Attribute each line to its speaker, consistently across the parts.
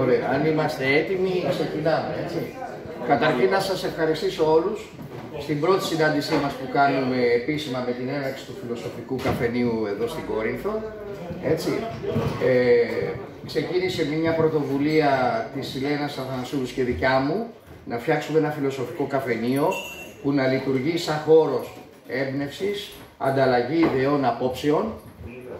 Speaker 1: Ωραία, αν είμαστε έτοιμοι, ξεκινάμε, έτσι. Καταρχήν να σας ευχαριστήσω όλους στην πρώτη συνάντησή μας που κάνουμε επίσημα με την έναρξη του Φιλοσοφικού Καφενείου εδώ στην Κόρινθο. Έτσι. Ξεκίνησε μια πρωτοβουλία της Ηλένας Αθανασούλου και δικιά μου να φτιάξουμε ένα φιλοσοφικό καφενείο που να λειτουργεί σαν χώρος έμπνευσης, ανταλλαγή ιδεών, απόψεων,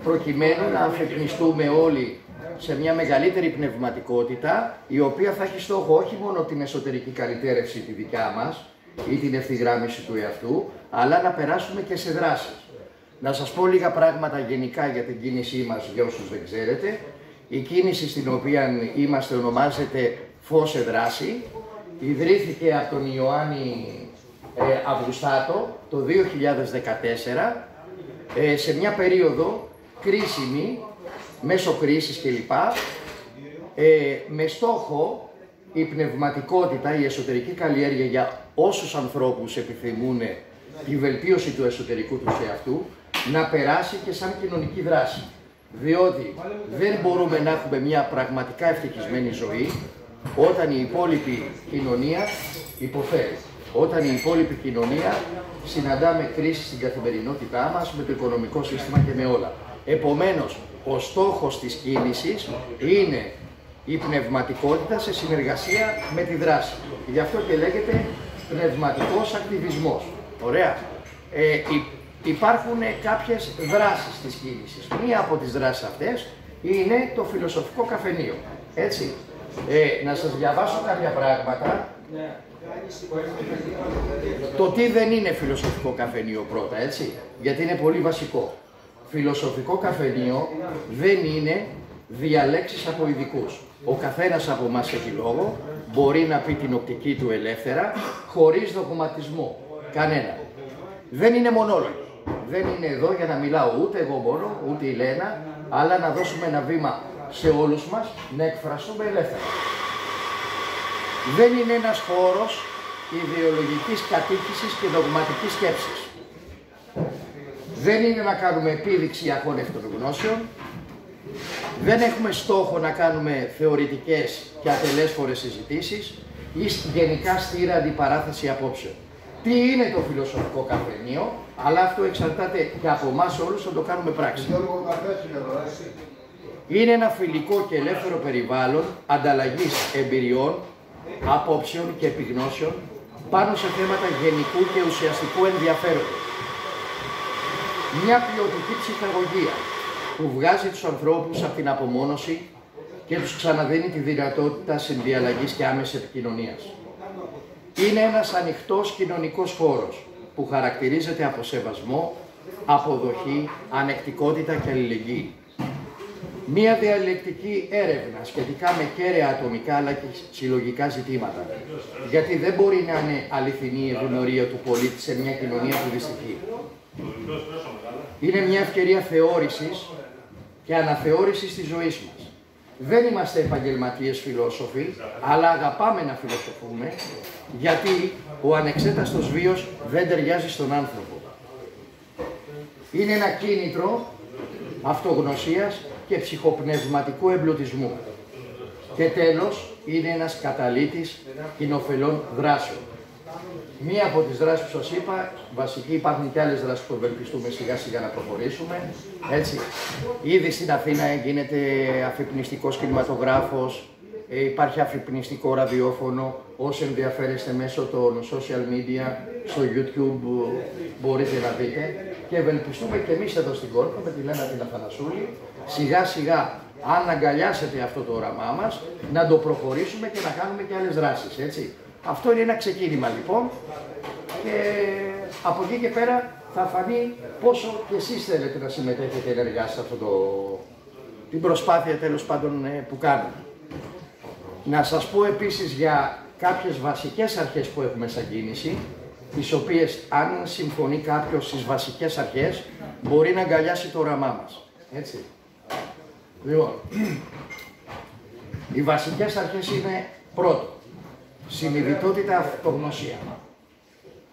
Speaker 1: προκειμένου να αφυπνιστούμε όλοι σε μια μεγαλύτερη πνευματικότητα, η οποία θα έχει στόχο όχι μόνο την εσωτερική καλυτέρευση τη δικιά μας ή την ευθυγράμμιση του εαυτού, αλλά να περάσουμε και σε δράσεις. Να σας πω λίγα πράγματα γενικά για την κίνησή μας, για όσους δεν ξέρετε. Η κίνηση στην οποία είμαστε ονομάζεται Φως σε δράση. Ιδρύθηκε από τον Ιωάννη Αυγουστάτο το 2014, σε μια περίοδο κρίσιμη, μέσω κρίσης κλπ. Με στόχο η πνευματικότητα, η εσωτερική καλλιέργεια για όσους ανθρώπους επιθυμούν τη βελτίωση του εσωτερικού τους εαυτού, να περάσει και σαν κοινωνική δράση. Διότι δεν μπορούμε να έχουμε μια πραγματικά ευτυχισμένη ζωή όταν η υπόλοιπη κοινωνία υποφέρει. Όταν η υπόλοιπη κοινωνία συναντάμε κρίση στην καθημερινότητά μας, με το οικονομικό σύστημα και με όλα. Επομένως, ο στόχος της κίνησης είναι η πνευματικότητα σε συνεργασία με τη δράση. Γι' αυτό και λέγεται πνευματικός ακτιβισμός. Ωραία. Υπάρχουν κάποιες δράσεις της κίνησης. Μία από τις δράσεις αυτές είναι το Φιλοσοφικό Καφενείο. Έτσι. Να σας διαβάσω κάποια πράγματα. Το τι δεν είναι Φιλοσοφικό Καφενείο πρώτα, έτσι, γιατί είναι πολύ βασικό. Φιλοσοφικό καφενείο δεν είναι διαλέξεις από ειδικούς. Ο καθένας από εμάς έχει λόγο, μπορεί να πει την οπτική του ελεύθερα, χωρίς δογματισμό. Κανένα. Δεν είναι μονόλογοι. Δεν είναι εδώ για να μιλάω ούτε εγώ μόνο, ούτε η Λένα, αλλά να δώσουμε ένα βήμα σε όλους μας, να εκφραστούμε ελεύθερα. Δεν είναι ένας χώρος ιδεολογικής κατήχησης και δογματικής σκέψης. Δεν είναι να κάνουμε επίδειξη αχώνευτων γνώσεων. Δεν έχουμε στόχο να κάνουμε θεωρητικές και ατελέσφορες συζητήσεις ή γενικά στήρα αντιπαράθεση απόψεων. Τι είναι το Φιλοσοφικό Καφενείο, αλλά αυτό εξαρτάται και από εμάς όλους, θα το κάνουμε πράξη. Είναι ένα φιλικό και ελεύθερο περιβάλλον ανταλλαγής εμπειριών, απόψεων και επιγνώσεων πάνω σε θέματα γενικού και ουσιαστικού ενδιαφέροντος. Μια ποιοτική ψυχαγωγία που βγάζει τους ανθρώπους από την απομόνωση και τους ξαναδίνει τη δυνατότητα συνδιαλλαγής και άμεσης επικοινωνίας. Είναι ένας ανοιχτός κοινωνικός χώρος που χαρακτηρίζεται από σεβασμό, αποδοχή, ανεκτικότητα και αλληλεγγύη. Μία διαλεκτική έρευνα σχετικά με κέραια ατομικά αλλά και συλλογικά ζητήματα. Γιατί δεν μπορεί να είναι αληθινή η ευημερία του πολίτη σε μια κοινωνία που δυστυχεί. Είναι μια ευκαιρία θεώρησης και αναθεώρησης της ζωής μας. Δεν είμαστε επαγγελματίες φιλόσοφοι, αλλά αγαπάμε να φιλοσοφούμε, γιατί ο ανεξέταστος βίος δεν ταιριάζει στον άνθρωπο. Είναι ένα κίνητρο αυτογνωσίας και ψυχοπνευματικού εμπλουτισμού. Και τέλος, είναι ένας καταλύτης κοινοφελών δράσεων. Μία από τις δράσεις που σας είπα, βασική, υπάρχουν και άλλες δράσεις που ευελπιστούμε σιγά σιγά να προχωρήσουμε. Έτσι. Ήδη στην Αθήνα γίνεται αφυπνιστικός κινηματογράφος, υπάρχει αφυπνιστικό ραδιόφωνο. Όσοι ενδιαφέρεστε μέσω των social media, στο YouTube μπορείτε να δείτε. Και ευελπιστούμε και εμείς εδώ στην Κόρινθο με τη Λένα την Αθανασούλη, σιγά σιγά, αν αγκαλιάσετε αυτό το όραμά μας, να το προχωρήσουμε και να κάνουμε και άλλες δράσεις, έτσι. Αυτό είναι ένα ξεκίνημα λοιπόν και από εκεί και πέρα θα φανεί πόσο και εσείς θέλετε να συμμετέχετε ενεργά σε αυτό την προσπάθεια τέλος πάντων που κάνουμε. Να σας πω επίσης για κάποιες βασικές αρχές που έχουμε σαν κίνηση, τις οποίες αν συμφωνεί κάποιος στις βασικές αρχές μπορεί να αγκαλιάσει το όραμά μας. Έτσι. Λοιπόν, οι βασικές αρχές είναι πρώτο, συνειδητότητα, αυτογνωσία.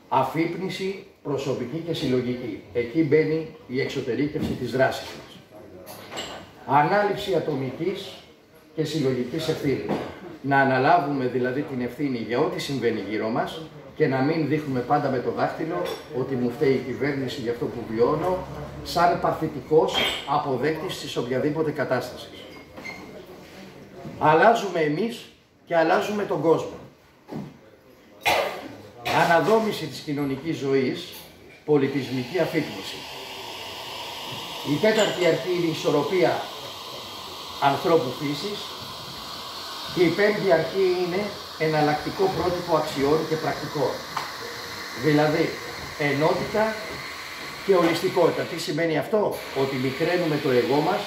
Speaker 1: Αφύπνιση προσωπική και συλλογική. Εκεί μπαίνει η εξωτερήκευση της δράσης μας. Ανάληψη ατομικής και συλλογικής ευθύνης. Να αναλάβουμε δηλαδή την ευθύνη για ό,τι συμβαίνει γύρω μας και να μην δείχνουμε πάντα με το δάχτυλο ότι μου φταίει η κυβέρνηση για αυτό που βιώνω, σαν παθητικός αποδέκτης της οποιαδήποτε κατάστασης. Αλλάζουμε εμείς και αλλάζουμε τον κόσμο. Αναδόμηση της κοινωνικής ζωής, πολιτισμική αφύπνιση. Η τέταρτη αρχή είναι η ισορροπία ανθρώπου φύσης και η πέμπτη αρχή είναι εναλλακτικό πρότυπο αξιών και πρακτικών. Δηλαδή, ενότητα και ολιστικότητα. Τι σημαίνει αυτό? Ότι μικραίνουμε το εγώ μας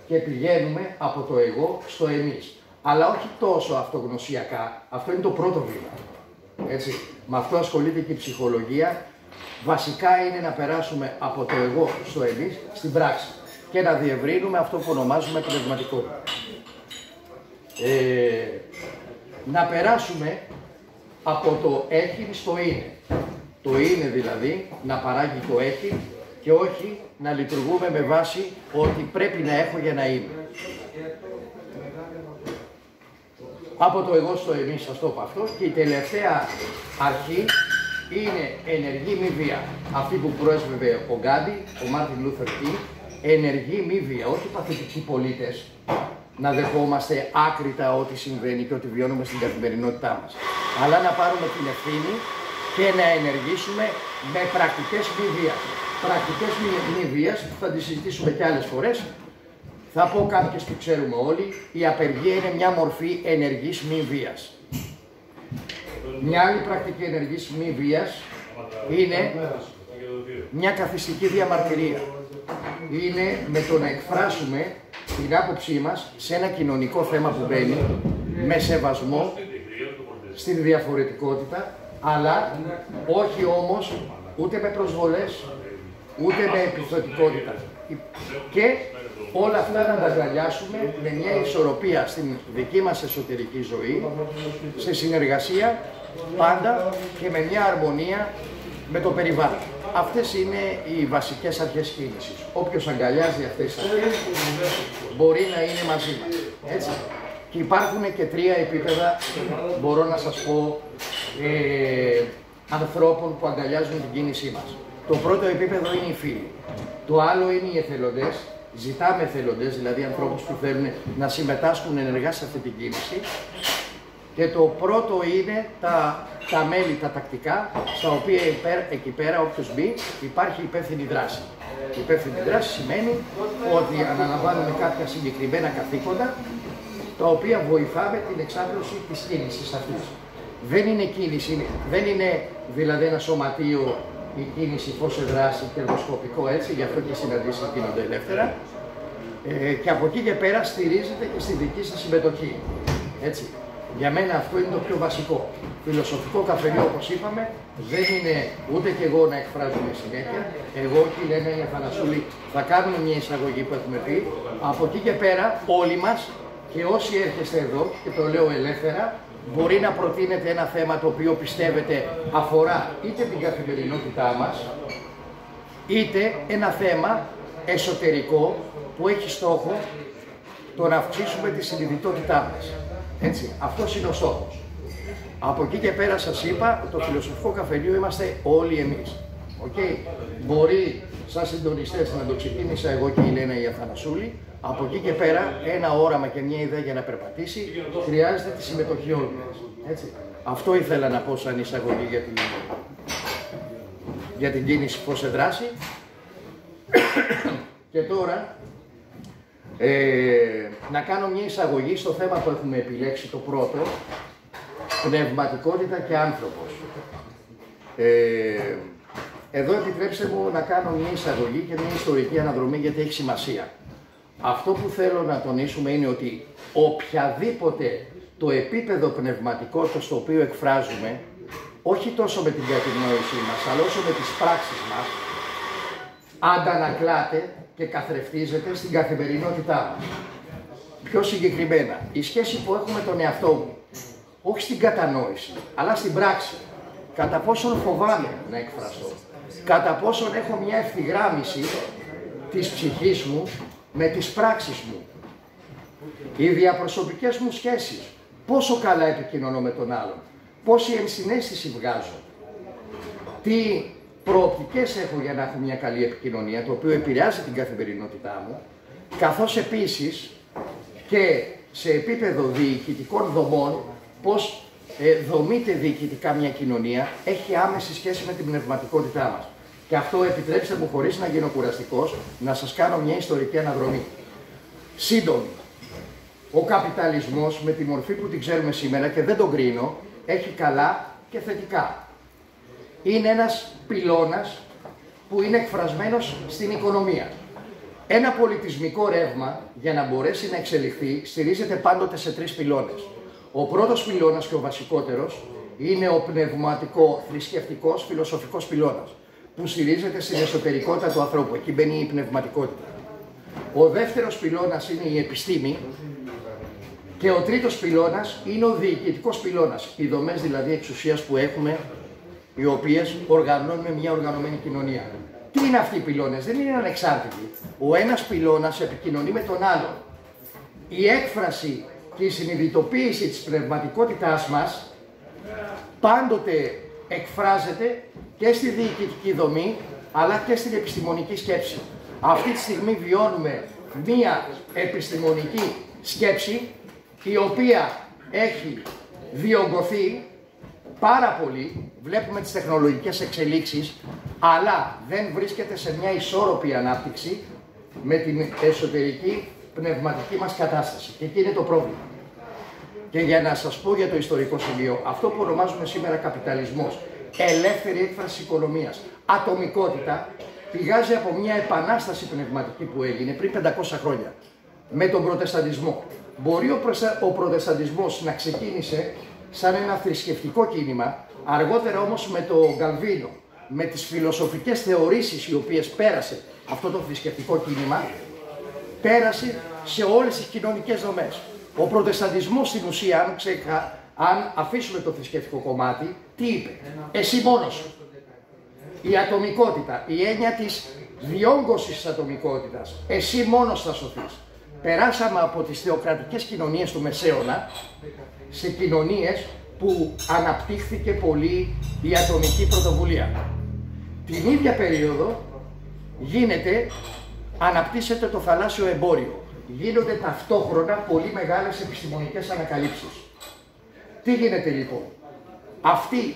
Speaker 1: και πηγαίνουμε από το εγώ στο εμείς. Αλλά όχι τόσο αυτογνωσιακά, αυτό είναι το πρώτο βήμα. Έτσι. Με αυτό ασχολείται και η ψυχολογία. Βασικά είναι να περάσουμε από το εγώ στο εμείς στην πράξη και να διευρύνουμε αυτό που ονομάζουμε πνευματικότητα. Να περάσουμε από το έχει στο είναι. Το είναι δηλαδή να παράγει το έχει και όχι να λειτουργούμε με βάση ότι πρέπει να έχω για να είμαι. Από το εγώ στο εμείς, σας το είπα αυτό, και η τελευταία αρχή είναι ενεργή μη βία. Αυτή που προέσβευε ο Γκάντι, ο Μάρτιν Λούθερ Κινγκ, ενεργή μη βία, όχι παθητικοί πολίτες, να δεχόμαστε άκρητα ό,τι συμβαίνει και ό,τι βιώνουμε στην καθημερινότητά μας. Αλλά να πάρουμε την ευθύνη και να ενεργήσουμε με πρακτικές μη βίας. Πρακτικές μη βίας, θα τις συζητήσουμε και άλλες φορές. Θα πω κάποιες που ξέρουμε όλοι, η απεργία είναι μια μορφή ενεργής μη βίας. Μια άλλη πρακτική ενεργής μη βίας είναι μια καθιστική διαμαρτυρία. Είναι με το να εκφράσουμε την άποψή μας σε ένα κοινωνικό θέμα που μπαίνει, με σεβασμό στην διαφορετικότητα, αλλά όχι όμως ούτε με προσβολές, ούτε με επιθετικότητα. Και όλα αυτά να τα αγκαλιάσουμε με μια ισορροπία στην δική μας εσωτερική ζωή, σε συνεργασία πάντα και με μια αρμονία με το περιβάλλον. Αυτές είναι οι βασικές αρχές κίνησης. Όποιος αγκαλιάζει αυτές τις αρχές μπορεί να είναι μαζί μας. Έτσι. Και υπάρχουν και τρία επίπεδα, μπορώ να σας πω, ανθρώπων που αγκαλιάζουν την κίνησή μας. Το πρώτο επίπεδο είναι οι φίλοι. Το άλλο είναι οι εθελοντές. Ζητάμε εθελοντές, δηλαδή ανθρώπους που θέλουν να συμμετάσχουν ενεργά σε αυτή την κίνηση. Και το πρώτο είναι τα μέλη, τα τακτικά, στα οποία εκεί πέρα όποιος μπει υπάρχει υπεύθυνη δράση. Η υπεύθυνη δράση σημαίνει ότι αναλαμβάνουμε κάποια συγκεκριμένα καθήκοντα, τα οποία βοηθάμε την εξάπλωση της κίνησης αυτής. Δεν είναι κίνηση, δεν είναι δηλαδή ένα σωματείο η κίνηση πώς σε δράση, κερδοσκοπικό έτσι, γι' αυτό και οι συναντήσεις γίνονται ελεύθερα. Και από εκεί και πέρα στηρίζεται και στη δική σας συμμετοχή. Έτσι. Για μένα αυτό είναι το πιο βασικό. Φιλοσοφικό καφενείο, όπως είπαμε, δεν είναι ούτε και εγώ να εκφράζουμε συνέχεια. Εγώ και η Λένα η Αθανασούλη θα κάνουμε μια εισαγωγή που έχουμε πει. Από εκεί και πέρα όλοι μας και όσοι έρχεστε εδώ, και το λέω ελεύθερα, μπορεί να προτείνετε ένα θέμα το οποίο πιστεύετε αφορά είτε την καθημερινότητά μας, είτε ένα θέμα εσωτερικό που έχει στόχο το να αυξήσουμε τη συνειδητότητά μας. Έτσι, αυτός είναι ο στόχος. Από εκεί και πέρα σας είπα, το φιλοσοφικό καφενείο είμαστε όλοι εμείς. Okay. Μπορεί σαν συντονιστές να το ξεκίνησα εγώ και η Λένα η Αθανασούλη. Από εκεί και πέρα ένα όραμα και μια ιδέα για να περπατήσει χρειάζεται τη συμμετοχή όλων μας. Έτσι. Αυτό ήθελα να πω σαν εισαγωγή για την κίνηση πώς σε δράση. Και τώρα να κάνω μια εισαγωγή στο θέμα που έχουμε επιλέξει, το πρώτο, πνευματικότητα και άνθρωπος. Εδώ επιτρέψτε μου να κάνω μια εισαγωγή και μια ιστορική αναδρομή γιατί έχει σημασία. Αυτό που θέλω να τονίσουμε είναι ότι οποιαδήποτε το επίπεδο πνευματικότητας στο οποίο εκφράζουμε, όχι τόσο με την κατηνόησή μας, αλλά όσο με τις πράξεις μας, αντανακλάται και καθρεφτίζεται στην καθημερινότητά μας. Πιο συγκεκριμένα, η σχέση που έχουμε με τον εαυτό μου, όχι στην κατανόηση, αλλά στην πράξη. Κατά πόσον φοβάμαι να εκφραστώ, κατά πόσον έχω μια ευθυγράμμιση της ψυχής μου με τις πράξεις μου, οι διαπροσωπικές μου σχέσεις, πόσο καλά επικοινωνώ με τον άλλον, πόση ενσυναίσθηση βγάζω, τι προοπτικές έχω για να έχω μια καλή επικοινωνία, το οποίο επηρεάζει την καθημερινότητά μου, καθώς επίσης και σε επίπεδο διοικητικών δομών, πώς δομείται διοικητικά μια κοινωνία, έχει άμεση σχέση με την πνευματικότητά μας. Και αυτό, επιτρέψτε μου, χωρίς να γίνω κουραστικός, να σας κάνω μια ιστορική αναδρομή. Σύντομη. Ο καπιταλισμός, με τη μορφή που την ξέρουμε σήμερα και δεν τον κρίνω, έχει καλά και θετικά. Είναι ένας πυλώνας που είναι εκφρασμένος στην οικονομία. Ένα πολιτισμικό ρεύμα, για να μπορέσει να εξελιχθεί, στηρίζεται πάντοτε σε τρεις πυλώνες. Ο πρώτος πυλώνας και ο βασικότερος είναι ο πνευματικό-θρησκευτικός φιλοσοφικός πυλώνας, που στηρίζεται στην εσωτερικότητα του ανθρώπου. Εκεί μπαίνει η πνευματικότητα. Ο δεύτερος πυλώνας είναι η επιστήμη και ο τρίτος πυλώνας είναι ο διοικητικός πυλώνας. Οι δομές δηλαδή εξουσίας που έχουμε, οι οποίες οργανώνουν μια οργανωμένη κοινωνία. Τι είναι αυτοί οι πυλώνες? Δεν είναι ανεξάρτητοι. Ο ένας πυλώνας επικοινωνεί με τον άλλον. Η έκφραση και η συνειδητοποίηση της πνευματικότητάς μας πάντοτε εκφράζεται και στη διοικητική δομή, αλλά και στην επιστημονική σκέψη. Αυτή τη στιγμή βιώνουμε μία επιστημονική σκέψη, η οποία έχει διωγγωθεί πάρα πολύ, βλέπουμε τις τεχνολογικές εξελίξεις, αλλά δεν βρίσκεται σε μια ισόρροπη ανάπτυξη με την εσωτερική πνευματική μας κατάσταση. Και εκεί είναι το πρόβλημα. Και για να σας πω για το ιστορικό σημείο, αυτό που ονομάζουμε σήμερα καπιταλισμός, ελεύθερη έκφραση οικονομίας, ατομικότητα, πηγάζει από μια επανάσταση πνευματική που έγινε πριν 500 χρόνια με τον Προτεσταντισμό. Μπορεί ο Προτεσταντισμός να ξεκίνησε σαν ένα θρησκευτικό κίνημα, αργότερα όμως με τον Καλβίνο, με τις φιλοσοφικές θεωρήσεις οι οποίες πέρασε αυτό το θρησκευτικό κίνημα, πέρασε σε όλες τις κοινωνικές δομές. Ο Προτεσταντισμός στην ουσία, αν αφήσουμε το θρησκευτικό κομμάτι, τι είπε? Εσύ μόνος σου. Η ατομικότητα, η έννοια της διόγκωσης της ατομικότητας, εσύ μόνος θα σωθείς. Περάσαμε από τις θεοκρατικές κοινωνίες του Μεσαίωνα σε κοινωνίες που αναπτύχθηκε πολύ η ατομική πρωτοβουλία. Την ίδια περίοδο αναπτύσσεται το θαλάσσιο εμπόριο. Γίνονται ταυτόχρονα πολύ μεγάλες επιστημονικές ανακαλύψεις. Τι γίνεται λοιπόν? Αυτή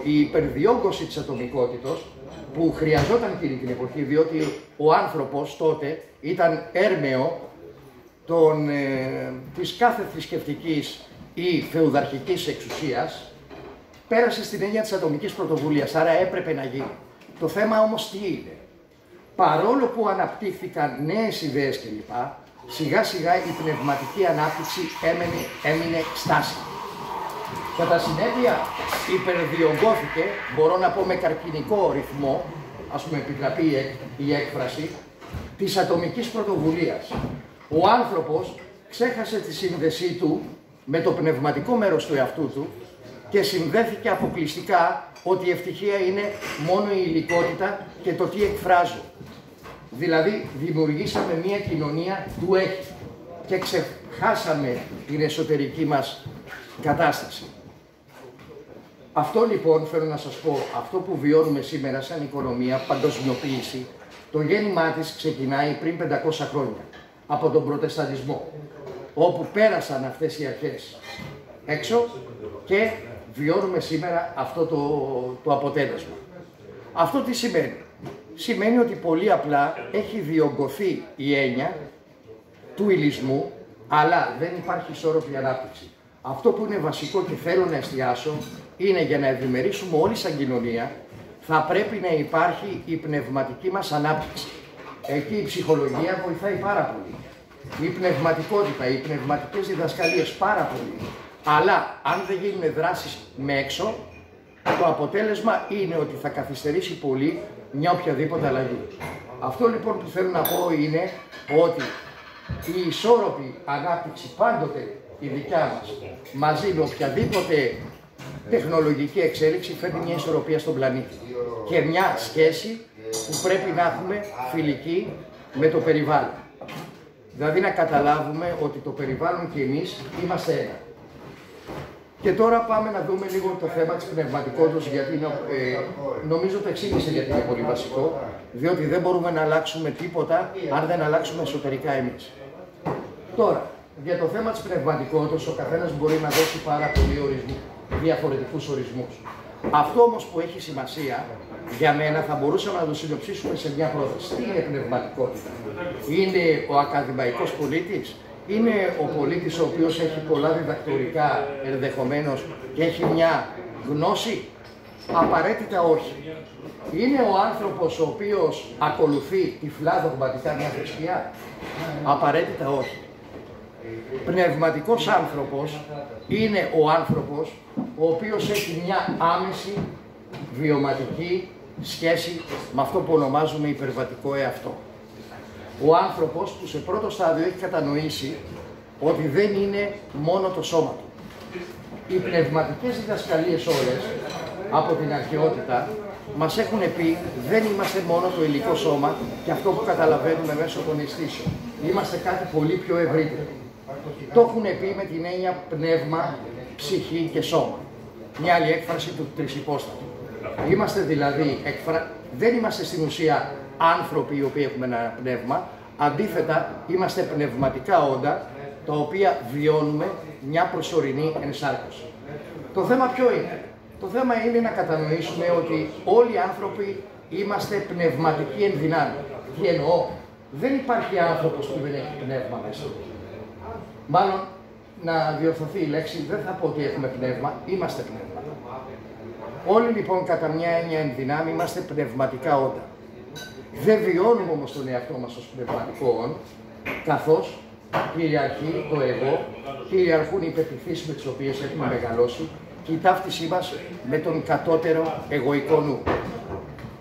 Speaker 1: η υπερδιόγκωση της ατομικότητας που χρειαζόταν εκείνη την εποχή, διότι ο άνθρωπος τότε ήταν έρμεο της κάθε θρησκευτικής ή φεουδαρχικής εξουσίας, πέρασε στην έννοια της ατομικής πρωτοβουλίας, άρα έπρεπε να γίνει. Το θέμα όμως τι είναι? Παρόλο που αναπτύχθηκαν νέες ιδέες κλπ, σιγά σιγά η πνευματική ανάπτυξη έμεινε στάσιμη. Κατά συνέπεια υπερδιωγγώθηκε, μπορώ να πω με καρκινικό ρυθμό, ας πούμε επιτραπεί η έκφραση, της ατομικής πρωτοβουλίας. Ο άνθρωπος ξέχασε τη σύνδεσή του με το πνευματικό μέρος του εαυτού του και συνδέθηκε αποκλειστικά ότι η ευτυχία είναι μόνο η υλικότητα και το τι εκφράζω. Δηλαδή δημιουργήσαμε μια κοινωνία του έχει και ξεχάσαμε την εσωτερική μας κατάσταση. Αυτό λοιπόν θέλω να σας πω, αυτό που βιώνουμε σήμερα σαν οικονομία, παγκοσμιοποίηση, το γέννημά της ξεκινάει πριν 500 χρόνια από τον Προτεσταντισμό, όπου πέρασαν αυτές οι αρχές έξω και βιώνουμε σήμερα αυτό το αποτέλεσμα. Αυτό τι σημαίνει? Σημαίνει ότι πολύ απλά έχει διωγγωθεί η έννοια του υλισμού, αλλά δεν υπάρχει ισόρροπη ανάπτυξη. Αυτό που είναι βασικό και θέλω να εστιάσω είναι για να ευημερίσουμε όλοι σαν κοινωνία, θα πρέπει να υπάρχει η πνευματική μας ανάπτυξη. Εκεί η ψυχολογία βοηθάει πάρα πολύ. Η πνευματικότητα, οι πνευματικές διδασκαλίες πάρα πολύ. Αλλά αν δεν γίνουν δράσεις με έξω, το αποτέλεσμα είναι ότι θα καθυστερήσει πολύ μια οποιαδήποτε αλλαγή. Αυτό λοιπόν που θέλω να πω είναι ότι η ισόρροπη ανάπτυξη πάντοτε η δικιά μας, μαζί με οποιαδήποτε τεχνολογική εξέλιξη, φέρνει μια ισορροπία στον πλανήτη και μια σχέση που πρέπει να έχουμε φιλική με το περιβάλλον. Δηλαδή να καταλάβουμε ότι το περιβάλλον και εμείς είμαστε ένα. Και τώρα πάμε να δούμε λίγο το θέμα της πνευματικότητας, γιατί νομίζω το εξήγησε γιατί είναι πολύ βασικό, διότι δεν μπορούμε να αλλάξουμε τίποτα αν δεν αλλάξουμε εσωτερικά εμείς. Τώρα, για το θέμα της πνευματικότητας, ο καθένας μπορεί να δώσει πάρα πολλοί διαφορετικούς ορισμούς. Αυτό όμως που έχει σημασία, για μένα θα μπορούσαμε να το συνοψίσουμε σε μια πρόταση. Τι είναι πνευματικότητα? Είναι ο ακαδημαϊκός πολίτης? Είναι ο πολίτης ο οποίος έχει πολλά διδακτορικά ενδεχομένως και έχει μια γνώση? Απαραίτητα όχι. Είναι ο άνθρωπος ο οποίος ακολουθεί τυφλά δογματικά μια θρησκεία? Απαραίτητα όχι. Πνευματικός άνθρωπος είναι ο άνθρωπος ο οποίος έχει μια άμεση βιωματική σχέση με αυτό που ονομάζουμε υπερβατικό εαυτό. Ο άνθρωπος που σε πρώτο στάδιο έχει κατανοήσει ότι δεν είναι μόνο το σώμα του. Οι πνευματικές διδασκαλίες όλες από την αρχαιότητα μας έχουν πει δεν είμαστε μόνο το υλικό σώμα και αυτό που καταλαβαίνουμε μέσω των αισθήσεων. Είμαστε κάτι πολύ πιο ευρύτερο. Το έχουν πει με την έννοια πνεύμα, ψυχή και σώμα. Μια άλλη έκφραση του τρισυπόστατου. Είμαστε δηλαδή, δεν είμαστε στην ουσία άνθρωποι οι οποίοι έχουμε ένα πνεύμα, αντίθετα είμαστε πνευματικά όντα τα οποία βιώνουμε μια προσωρινή ενσάρκωση. Το θέμα ποιο είναι? Το θέμα είναι να κατανοήσουμε ότι όλοι οι άνθρωποι είμαστε πνευματικοί εν δυνάμει. Τι εννοώ? Δεν υπάρχει άνθρωπος που δεν έχει πνεύμα μέσα. Μάλλον να διορθωθεί η λέξη, δεν θα πω ότι έχουμε πνεύμα, είμαστε πνεύμα. Όλοι λοιπόν κατά μια έννοια εν δυνάμει είμαστε πνευματικά όντα. Δεν βιώνουμε όμως τον εαυτό μας ως πνευματικό όν, καθώς κυριαρχεί το εγώ, κυριαρχούν οι πεποιθήσεις με τις οποίες έχουμε μεγαλώσει και η ταύτισή μας με τον κατώτερο εγωικό νου.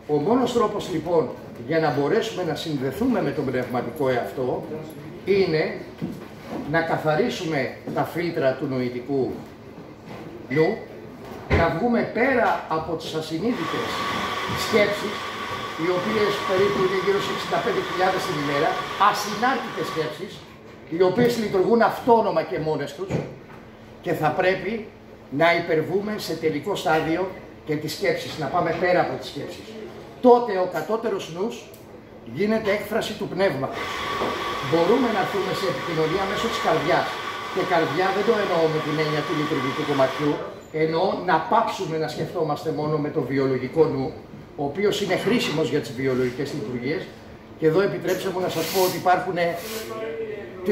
Speaker 1: Ο μόνος τρόπος λοιπόν για να μπορέσουμε να συνδεθούμε με τον πνευματικό εαυτό είναι να καθαρίσουμε τα φίλτρα του νοητικού νου, να βγούμε πέρα από τις ασυνείδητες σκέψεις, οι οποίες περίπου είναι γύρω στις 65.000 την ημέρα, ασυνάρτητες σκέψεις, οι οποίες λειτουργούν αυτόνομα και μόνες τους και θα πρέπει να υπερβούμε σε τελικό στάδιο και τις σκέψεις, να πάμε πέρα από τις σκέψεις. Τότε ο κατώτερος νους γίνεται έκφραση του πνεύματος. Μπορούμε να έρθουμε σε επικοινωνία μέσω της καρδιάς. Και καρδιά δεν το εννοώ με την έννοια του λειτουργικού κομματιού, εννοώ να πάψουμε να σκεφτόμαστε μόνο με το βιολογικό νου, ο οποίος είναι χρήσιμος για τις βιολογικές λειτουργίες. Και εδώ επιτρέψτε μου να σας πω ότι υπάρχουν 3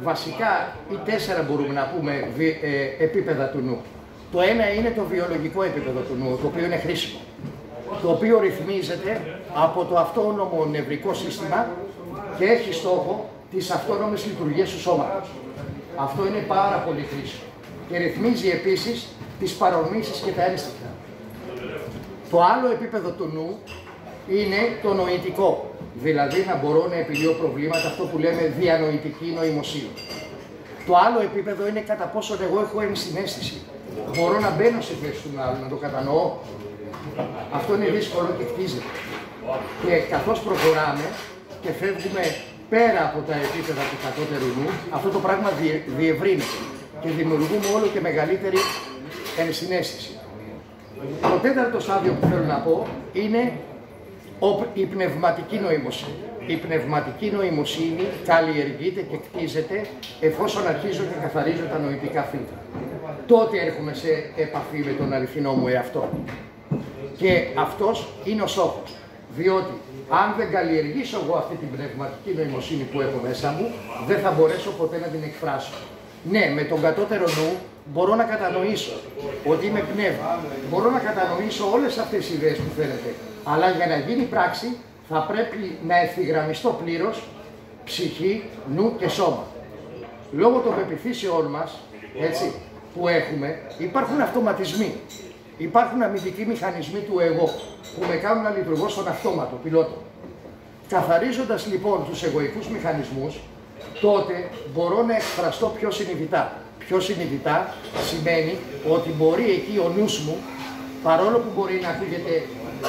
Speaker 1: βασικά ή 4 μπορούμε να πούμε επίπεδα του νου. Το ένα είναι το βιολογικό επίπεδο του νου, το οποίο είναι χρήσιμο, το οποίο ρυθμίζεται από το αυτόνομο νευρικό σύστημα και έχει στόχο τις αυτόνομες λειτουργίες του σώματος. Αυτό είναι πάρα πολύ χρήσιμο και ρυθμίζει επίσης τις παρορμήσεις και τα ένστικτα. Το άλλο επίπεδο του νου είναι το νοητικό, δηλαδή να μπορώ να επιλύω προβλήματα, αυτό που λέμε διανοητική νοημοσύνη. Το άλλο επίπεδο είναι κατά πόσο εγώ έχω ενσυναίσθηση. Μπορώ να μπαίνω στη θέση του άλλου, να το κατανοώ. Αυτό είναι δύσκολο και χτίζεται. Και καθώς προχωράμε και φεύγουμε πέρα από τα επίπεδα του κατώτερου νου, αυτό το πράγμα διευρύνεται και δημιουργούμε όλο και μεγαλύτερη ενσυναίσθηση. Το τέταρτο στάδιο που θέλω να πω είναι η πνευματική νοημοσύνη. Η πνευματική νοημοσύνη καλλιεργείται και κτίζεται εφόσον αρχίζω και καθαρίζω τα νοητικά φίλτρα. Τότε έρχομαι σε επαφή με τον αληθινό μου εαυτό. Και αυτός είναι ο στόχος. Διότι αν δεν καλλιεργήσω εγώ αυτή την πνευματική νοημοσύνη που έχω μέσα μου, δεν θα μπορέσω ποτέ να την εκφράσω. Ναι, με τον κατώτερο νου μπορώ να κατανοήσω ότι είμαι πνεύμα. Μπορώ να κατανοήσω όλες αυτές τις ιδέες που φαίνεται. Αλλά για να γίνει πράξη θα πρέπει να ευθυγραμμιστώ πλήρως ψυχή, νου και σώμα. Λόγω των πεποιθήσεών μας, έτσι, που έχουμε, υπάρχουν αυτοματισμοί. Υπάρχουν αμυντικοί μηχανισμοί του εγώ που με κάνουν να λειτουργώ στον αυτόματο πιλότο. Καθαρίζοντας λοιπόν τους εγωικούς μηχανισμούς, τότε μπορώ να εκφραστώ πιο συνειδητά. Πιο συνειδητά σημαίνει ότι μπορεί εκεί ο νους μου, παρόλο που μπορεί να ακούγεται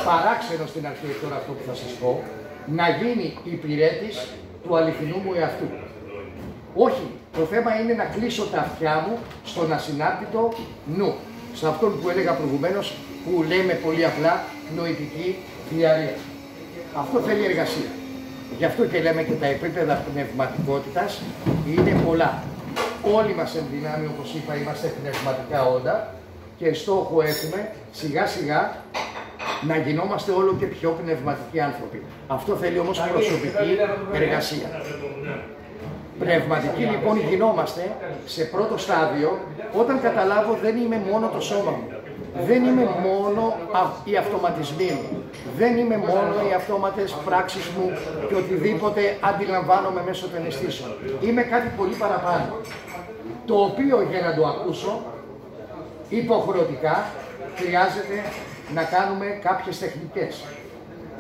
Speaker 1: παράξενο στην αρχή τώρα αυτό που θα σας πω, να γίνει υπηρέτης του αληθινού μου εαυτού. Όχι, το θέμα είναι να κλείσω τα αυτιά μου στον ασυνάρτητο νου. Σε αυτόν που έλεγα προηγουμένως, που λέμε πολύ απλά νοητική διαρρία. Αυτό θέλει εργασία. Γι' αυτό και λέμε και τα επίπεδα πνευματικότητας είναι πολλά. Όλοι μας εν δυνάμει, όπως είπα, είμαστε πνευματικά όντα και στόχο έχουμε σιγά σιγά να γινόμαστε όλο και πιο πνευματικοί άνθρωποι. Αυτό θέλει όμως προσωπική εργασία. Πνευματικοί λοιπόν γινόμαστε σε πρώτο στάδιο όταν καταλάβω δεν είμαι μόνο το σώμα μου. Δεν είμαι μόνο οι αυτοματισμοί μου. Δεν είμαι μόνο οι αυτόματες πράξεις μου και οτιδήποτε αντιλαμβάνομαι μέσω των αισθήσεων. Είμαι κάτι πολύ παραπάνω. Το οποίο για να το ακούσω υποχρεωτικά χρειάζεται να κάνουμε κάποιες τεχνικές.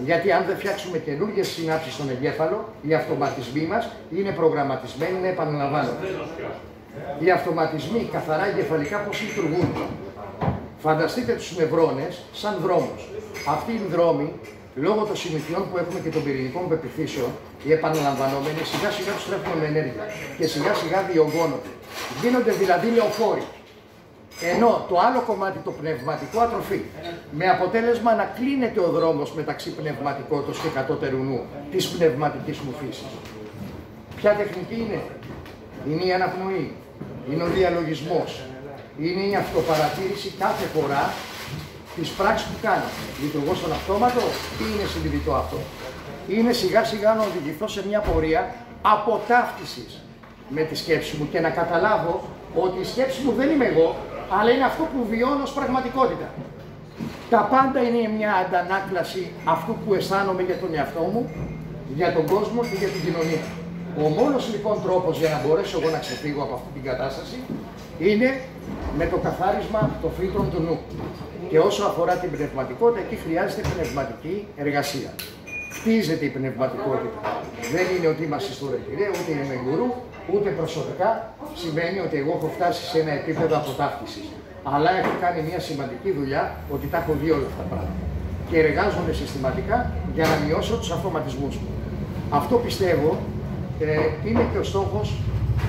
Speaker 1: Γιατί αν δεν φτιάξουμε καινούργιες συνάψεις στον εγκέφαλο, οι αυτοματισμοί μας είναι προγραμματισμένοι να επαναλαμβάνονται. Οι αυτοματισμοί καθαρά εγκεφαλικά πώς λειτουργούν. Φανταστείτε τους νευρώνες σαν δρόμους. Αυτοί οι δρόμοι, λόγω των συνηθιών που έχουμε και των πυρηνικών πεποιθήσεων, οι επαναλαμβανόμενοι σιγά σιγά τους τρέφουν με ενέργεια και σιγά σιγά διωγγώνονται. Γίνονται δηλαδή λεωφόροι. Ενώ το άλλο κομμάτι, το πνευματικό, ατροφή. Με αποτέλεσμα να κλείνεται ο δρόμος μεταξύ πνευματικότητας και κατώτερου νου της πνευματικής μου φύσης. Ποια τεχνική είναι? Είναι η αναπνοή, είναι ο διαλογισμός, είναι η αυτοπαρατήρηση κάθε φορά της πράξης που κάνω. Λειτουργώ στον αυτόματο ή είναι συνειδητό αυτό? Είναι σιγά σιγά να οδηγηθώ σε μια πορεία αποτάφτισης με τη σκέψη μου και να καταλάβω ότι η σκέψη μου δεν είμαι εγώ, αλλά είναι αυτό που βιώνω ως πραγματικότητα. Τα πάντα είναι μια αντανάκλαση αυτού που αισθάνομαι για τον εαυτό μου, για τον κόσμο και για την κοινωνία. Ο μόνος λοιπόν τρόπος για να μπορέσω εγώ να ξεφύγω από αυτή την κατάσταση είναι με το καθάρισμα των φίλτρων του νου. Και όσο αφορά την πνευματικότητα, εκεί χρειάζεται πνευματική εργασία. Χτίζεται η πνευματικότητα. Δεν είναι ότι είμαστε στο ρετυρέ, ούτε είμαι γκουρού, ούτε προσωπικά σημαίνει ότι εγώ έχω φτάσει σε ένα επίπεδο αποτάφτισης. Αλλά έχω κάνει μια σημαντική δουλειά ότι τα έχω δει όλα αυτά τα πράγματα. Και εργάζομαι συστηματικά για να μειώσω τους αυτοματισμούς μου. Αυτό πιστεύω είναι και ο στόχος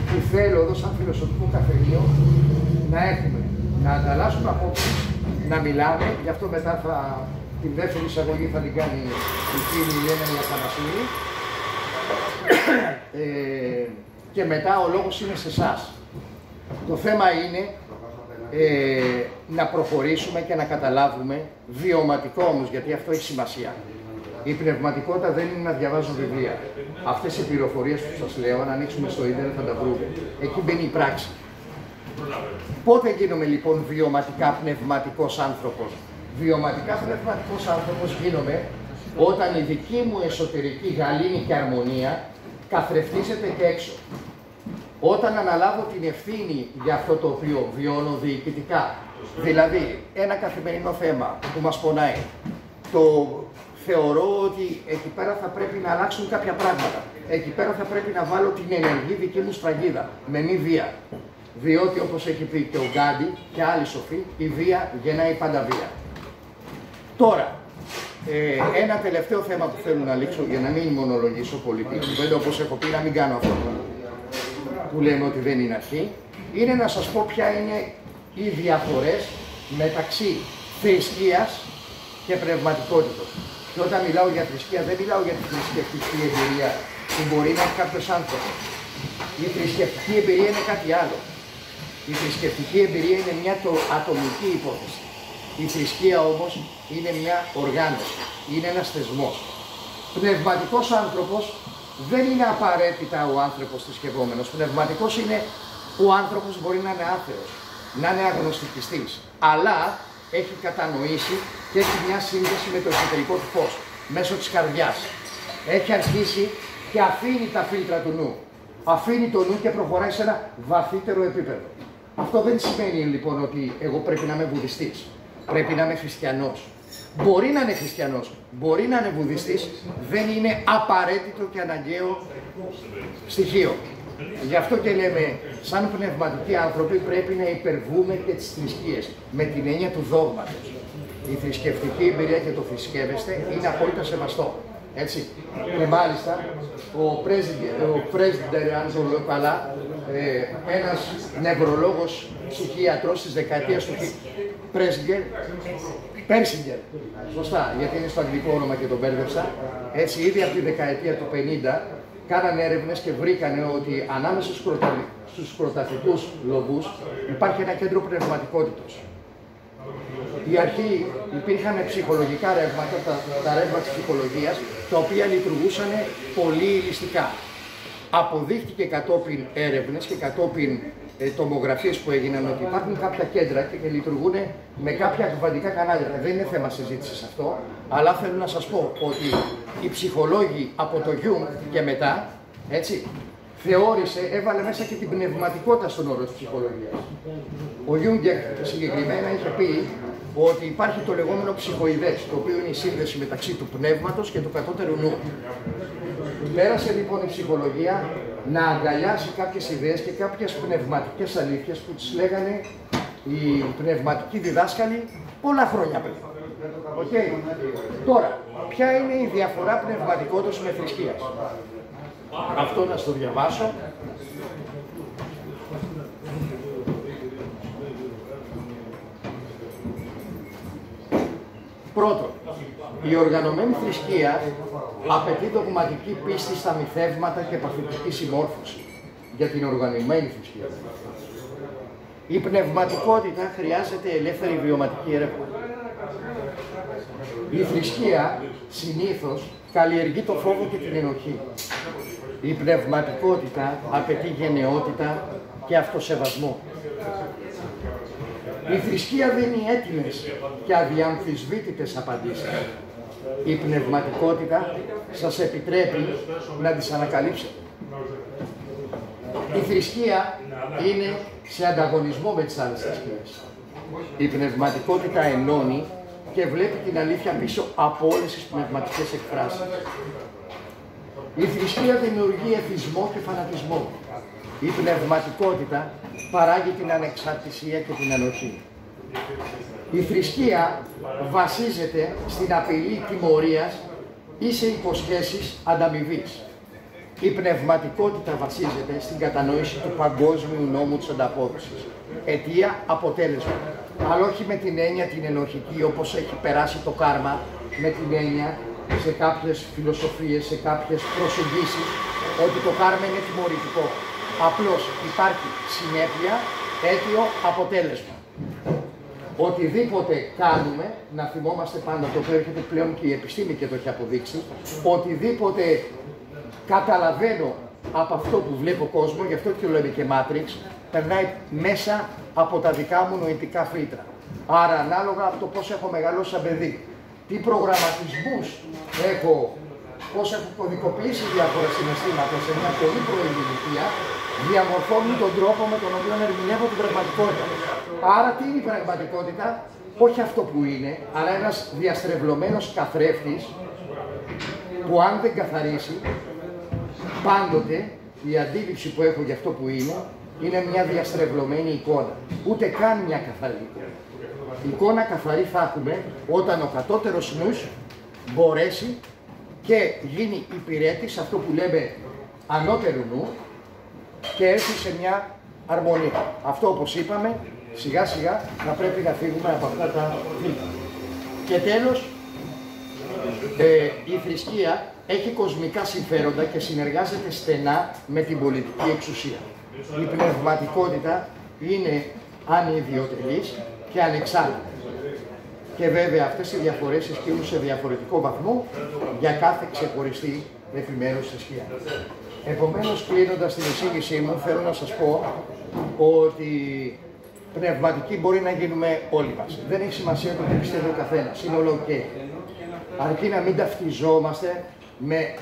Speaker 1: που θέλω εδώ σαν φιλοσοφικό καφενείο να έχουμε. Να ανταλλάσσουμε απόψεις, να μιλάμε, γι' αυτό μετά την δεύτερη εισαγωγή θα την κάνει η φίλη Ελένα Αθανασίου. Και μετά ο λόγος είναι σε εσάς. Το θέμα είναι να προχωρήσουμε και να καταλάβουμε βιωματικό όμως, γιατί αυτό έχει σημασία. Η πνευματικότητα δεν είναι να διαβάζω βιβλία. Αυτές οι πληροφορίες που σας λέω, αν ανοίξουμε στο ίντερνετ θα τα βρούμε. Εκεί μπαίνει η πράξη. Πότε γίνομαι λοιπόν βιωματικά πνευματικός άνθρωπος? Βιωματικά πνευματικός άνθρωπος γίνομαι όταν η δική μου εσωτερική γαλήνη και αρμονία καθρεφτίζεται και έξω. Όταν αναλάβω την ευθύνη για αυτό το οποίο βιώνω διοικητικά, δηλαδή ένα καθημερινό θέμα που μας πονάει, το θεωρώ ότι εκεί πέρα θα πρέπει να αλλάξουν κάποια πράγματα. Εκεί πέρα θα πρέπει να βάλω την ενεργή δική μου σφραγίδα, με μη βία. Διότι όπως έχει πει και ο Γκάντι και άλλοι σοφοί, η βία γεννάει πάντα βία. Τώρα, ένα τελευταίο θέμα που θέλω να λήξω για να μην μονολογήσω πολύ την κουβέντα, όπως έχω πει, να μην κάνω αυτό που λέμε ότι δεν είναι αρχή, είναι να σας πω ποια είναι οι διαφορές μεταξύ θρησκείας και πνευματικότητας. Και όταν μιλάω για θρησκεία, δεν μιλάω για τη θρησκευτική εμπειρία που μπορεί να έχει κάποιος άνθρωπος. Η θρησκευτική εμπειρία είναι κάτι άλλο. Η θρησκευτική εμπειρία είναι μια ατομική υπόθεση. Η θρησκεία όμως είναι μια οργάνωση, είναι ένας θεσμός. Πνευματικός άνθρωπος δεν είναι απαραίτητα ο άνθρωπος θρησκευόμενος. Πνευματικός είναι ο άνθρωπος μπορεί να είναι άθεος, να είναι αγνωστικιστής, αλλά έχει κατανοήσει και έχει μια σύνδεση με το εσωτερικό του φως, μέσω της καρδιάς. Έχει αρχίσει και αφήνει τα φίλτρα του νου. Αφήνει το νου και προχωράει σε ένα βαθύτερο επίπεδο. Αυτό δεν σημαίνει λοιπόν ότι εγώ πρέπει να είμαι βουδιστής. Πρέπει να είμαι χριστιανός. Μπορεί να είναι χριστιανός, μπορεί να είναι βουδιστής, δεν είναι απαραίτητο και αναγκαίο στοιχείο. Γι' αυτό και λέμε, σαν πνευματικοί άνθρωποι πρέπει να υπερβούμε και τις θρησκείες, με την έννοια του δόγματος. Η θρησκευτική εμπειρία και το θρησκεύεστε είναι απόλυτα σεβαστό. Έτσι. Και μάλιστα ο Πρέσβυτερ, αν το λέω καλά, ένας νευρολόγος ψυχίατρος της δεκαετίας του Πέρσιγκερ, σωστά, γιατί είναι στο αγγλικό όνομα και τον μπέρδεψα. Έτσι, ήδη από τη δεκαετία του 50 κάνανε έρευνες και βρήκανε ότι ανάμεσα στους πρωταθλητικούς λογούς υπάρχει ένα κέντρο πνευματικότητος. Η αρχή υπήρχαν ψυχολογικά ρεύματα, τα ρεύματα της ψυχολογίας, τα οποία λειτουργούσαν πολύ ηλιστικά. Αποδείχτηκε κατόπιν έρευνες και κατόπιν τομογραφίες που έγιναν ότι υπάρχουν κάποια κέντρα και λειτουργούν με κάποια κβαντικά κανάλια. Δεν είναι θέμα συζήτησης αυτό, αλλά θέλω να σας πω ότι οι ψυχολόγοι από το Jung και μετά, έτσι, έβαλε μέσα και την πνευματικότητα στον όρο της ψυχολογίας. Ο Jung συγκεκριμένα είχε πει ότι υπάρχει το λεγόμενο ψυχοειδές, το οποίο είναι η σύνδεση μεταξύ του πνεύματος και του κατώτερου νου. Πέρασε λοιπόν η ψυχολογία να αγκαλιάσει κάποιες ιδέες και κάποιες πνευματικές αλήθειες που τις λέγανε οι πνευματικοί διδάσκαλοι πολλά χρόνια πριν. Okay. Τώρα, ποια είναι η διαφορά πνευματικότητας με θρησκείας? Αυτό να στο διαβάσω. Πρώτον, η οργανωμένη θρησκεία απαιτεί δογματική πίστη στα μυθεύματα και παθητική συμμόρφωση για την οργανωμένη θρησκεία. Η πνευματικότητα χρειάζεται ελεύθερη βιωματική έρευνα. Η θρησκεία συνήθως καλλιεργεί το φόβο και την ενοχή. Η πνευματικότητα απαιτεί γενναιότητα και αυτοσεβασμό. Η θρησκεία δίνει έτοιμες και αδιαμφισβήτητες απαντήσεις. Η πνευματικότητα σας επιτρέπει να τις ανακαλύψετε. Η θρησκεία είναι σε ανταγωνισμό με τις άλλες θρησκείες. Η πνευματικότητα ενώνει και βλέπει την αλήθεια πίσω από όλες τις πνευματικές εκφράσεις. Η θρησκεία δημιουργεί εθισμό και φανατισμό. Η πνευματικότητα παράγει την ανεξαρτησία και την ανοχή. Η θρησκεία βασίζεται στην απειλή τιμωρίας ή σε υποσχέσεις ανταμοιβής. Η πνευματικότητα βασίζεται στην κατανόηση του παγκόσμιου νόμου της ανταπόδοσης. Αιτία, αποτέλεσμα. Αλλά όχι με την έννοια την ενοχική, όπως έχει περάσει το κάρμα, με την έννοια σε κάποιες φιλοσοφίες, σε κάποιες προσεγγίσεις, ότι το κάρμα είναι τιμωρητικό. Απλώς υπάρχει συνέπεια, αίτιο, αποτέλεσμα. Οτιδήποτε κάνουμε, να θυμόμαστε πάντα, το οποίο έρχεται πλέον και η επιστήμη και το έχει αποδείξει, οτιδήποτε καταλαβαίνω από αυτό που βλέπω κόσμο, γι' αυτό και το λέμε και Matrix, περνάει μέσα από τα δικά μου νοητικά φίλτρα. Άρα, ανάλογα από το πώς έχω μεγαλώσει σαν παιδί, τι προγραμματισμούς έχω, πώς έχω κωδικοποιήσει διάφορα συναισθήματα σε μια πολύ πρωινή ηλικία, διαμορφώνουν τον τρόπο με τον οποίο ερμηνεύω την πραγματικότητα. Άρα, τι είναι η πραγματικότητα? Όχι αυτό που είναι, αλλά ένας διαστρεβλωμένος καθρέφτης που αν δεν καθαρίσει, πάντοτε η αντίληψη που έχω για αυτό που είναι μια διαστρεβλωμένη εικόνα. Ούτε καν μια καθαρή εικόνα. Εικόνα καθαρή θα έχουμε όταν ο κατώτερος νους μπορέσει και γίνει υπηρέτης αυτό που λέμε ανώτερου νου και έρθει σε μια αρμονία. Αυτό, όπως είπαμε, σιγά σιγά θα πρέπει να φύγουμε από αυτά τα βήματα. Και τέλος, η θρησκεία έχει κοσμικά συμφέροντα και συνεργάζεται στενά με την πολιτική εξουσία. Η πνευματικότητα είναι ανιδιοτελής και ανεξάρτητη. Και βέβαια αυτές οι διαφορές ισχύουν σε διαφορετικό βαθμό για κάθε ξεχωριστή επιμέρους θρησκεία. Επομένως, κλείνοντας την εισήγησή μου, θέλω να σας πω ότι πνευματικοί μπορεί να γίνουμε όλοι μας. Δεν έχει σημασία το τι πιστεύει ο καθένας, είναι όλο ok. Αρκεί να μην ταυτιζόμαστε με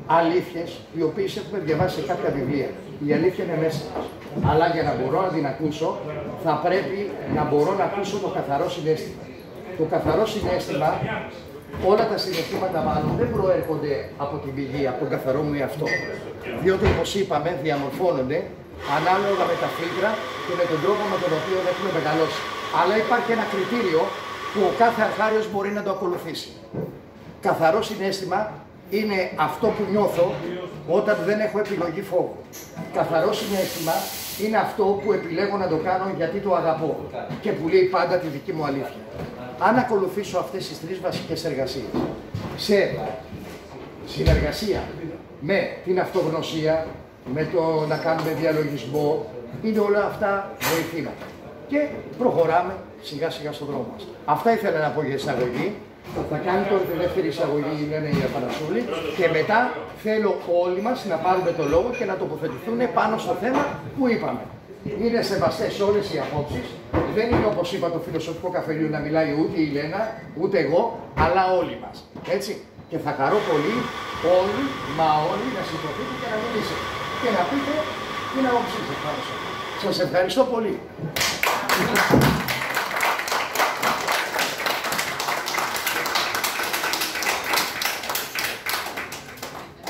Speaker 1: αλήθειες οι οποίες έχουμε διαβάσει σε κάποια βιβλία. Η αλήθεια είναι μέσα μας. Αλλά για να μπορώ να την ακούσω, θα πρέπει να μπορώ να ακούσω το καθαρό συναίσθημα. Το καθαρό συναίσθημα, όλα τα συναισθήματα μάλλον δεν προέρχονται από την πηγή, από τον καθαρό μου εαυτό. Διότι, όπως είπαμε, διαμορφώνονται ανάλογα με τα φίλτρα και με τον τρόπο με τον οποίο έχουμε μεγαλώσει. Αλλά υπάρχει ένα κριτήριο που ο κάθε αρχάριος μπορεί να το ακολουθήσει. Καθαρό συναίσθημα είναι αυτό που νιώθω όταν δεν έχω επιλογή φόβου. Καθαρό συναίσθημα είναι αυτό που επιλέγω να το κάνω γιατί το αγαπώ και που λέει πάντα τη δική μου αλήθεια. Αν ακολουθήσω αυτές τις τρεις βασικές εργασίες σε συνεργασία με την αυτογνωσία, με το να κάνουμε διαλογισμό, είναι όλα αυτά βοηθήματα. Και προχωράμε σιγά σιγά στον δρόμο μας. Αυτά ήθελα να πω για εισαγωγή. Θα κάνει τώρα τη δεύτερη εισαγωγή η Λένα η Αθανασούλη και μετά θέλω όλοι μας να πάρουμε το λόγο και να τοποθετηθούν πάνω στο θέμα που είπαμε. Είναι σεβαστές όλες οι απόψεις. Δεν είναι, όπως είπα, το φιλοσοφικό καφενείο να μιλάει ούτε η Λένα, ούτε εγώ, αλλά όλοι μας. Έτσι. Και θα χαρώ πολύ όλοι, μα όλοι, να σηκωθείτε και να μιλήσετε. Και να πείτε την άποψή σας. Σας ευχαριστώ πολύ.